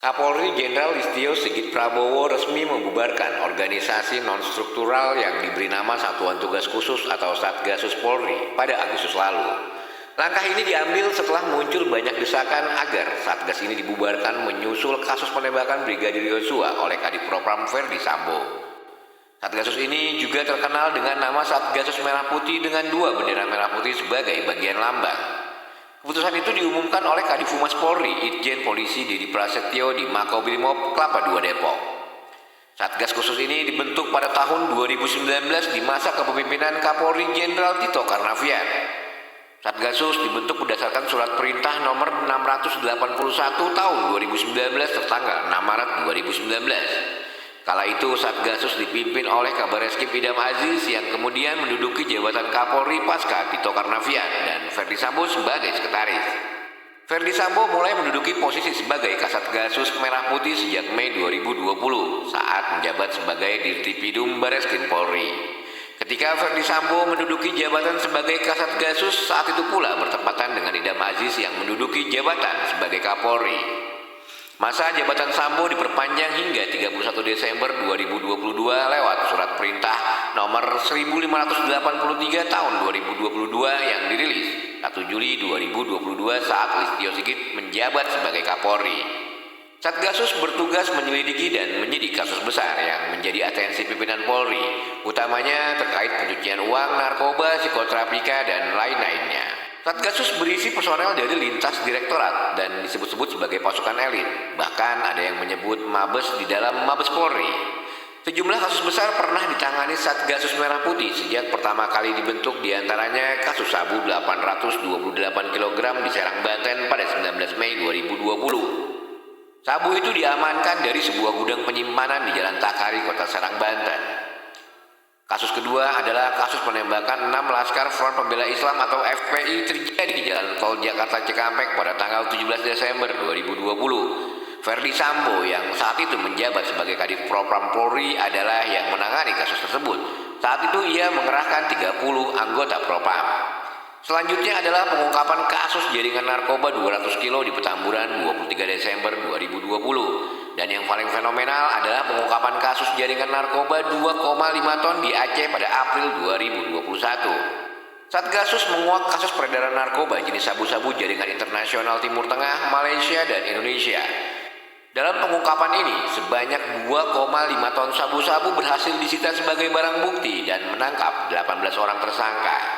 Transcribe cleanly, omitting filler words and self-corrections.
Kapolri Jenderal Listio Sigit Prabowo resmi membubarkan organisasi non-struktural yang diberi nama Satuan Tugas Khusus atau Satgasus Polri pada Agustus lalu. Langkah ini diambil setelah muncul banyak desakan agar Satgas ini dibubarkan menyusul kasus penembakan Brigadir Yosua oleh Kadif Propam Ferdi Sambo. Satgasus ini juga terkenal dengan nama Satgasus Merah Putih dengan dua bendera merah putih sebagai bagian lambang. Keputusan itu diumumkan oleh Kadif Humas Polri, Itjen Polisi Dedi Prasetyo di Makobrimob Kelapa II Depok. Satgas khusus ini dibentuk pada tahun 2019 di masa kepemimpinan Kapolri Jenderal Tito Karnavian. Satgasus dibentuk berdasarkan surat perintah nomor 681 tahun 2019 tertanggal 6 Maret 2019. Kala itu Satgasus dipimpin oleh Kabar Eskrim Idam Aziz yang kemudian menduduki jabatan Kapolri pasca Tito Karnavian dan Ferdi Sambo sebagai sekretaris. Ferdi Sambo mulai menduduki posisi sebagai Kasatgasus Merah Putih sejak Mei 2020 saat menjabat sebagai Dirtipidum Bareskrim Polri. Ketika Ferdi Sambo menduduki jabatan sebagai Kasatgasus, saat itu pula bertepatan dengan Idam Aziz yang menduduki jabatan sebagai Kapolri. Masa jabatan Sambo diperpanjang hingga 31 Desember 2022 lewat surat perintah nomor 1583 tahun 2022 yang dirilis 1 Juli 2022 saat Listio Sigit menjabat sebagai Kapolri. Satgasus bertugas menyelidiki dan menyidik kasus besar yang menjadi atensi pimpinan Polri, utamanya terkait pencucian uang, narkoba, psikoterapika, dan lain-lainnya. Satgasus berisi personel dari lintas direktorat dan disebut-sebut sebagai pasukan elit. Bahkan ada yang menyebut Mabes di dalam Mabes Polri. Sejumlah kasus besar pernah ditangani Satgasus Merah Putih sejak pertama kali dibentuk, diantaranya kasus sabu 828 kg di Serang, Banten pada 19 Mei 2020. Sabu itu diamankan dari sebuah gudang penyimpanan di Jalan Takari, Kota Serang, Banten. Kasus kedua adalah kasus penembakan 6 Laskar Front Pembela Islam atau FPI terjadi di Jalan Tol Jakarta Cikampek pada tanggal 17 Desember 2020. Ferdi Sambo yang saat itu menjabat sebagai Kadif Propam Polri adalah yang menangani kasus tersebut. Saat itu ia mengerahkan 30 anggota Propam. Selanjutnya adalah pengungkapan kasus jaringan narkoba 200 kilo di Petamburan 23 Desember 2020. Dan yang paling fenomenal adalah pengungkapan kasus jaringan narkoba 2,5 ton di Aceh pada April 2021. Satgasus menguak kasus peredaran narkoba jenis sabu-sabu jaringan internasional Timur Tengah, Malaysia, dan Indonesia. Dalam pengungkapan ini, sebanyak 2,5 ton sabu-sabu berhasil disita sebagai barang bukti dan menangkap 18 orang tersangka.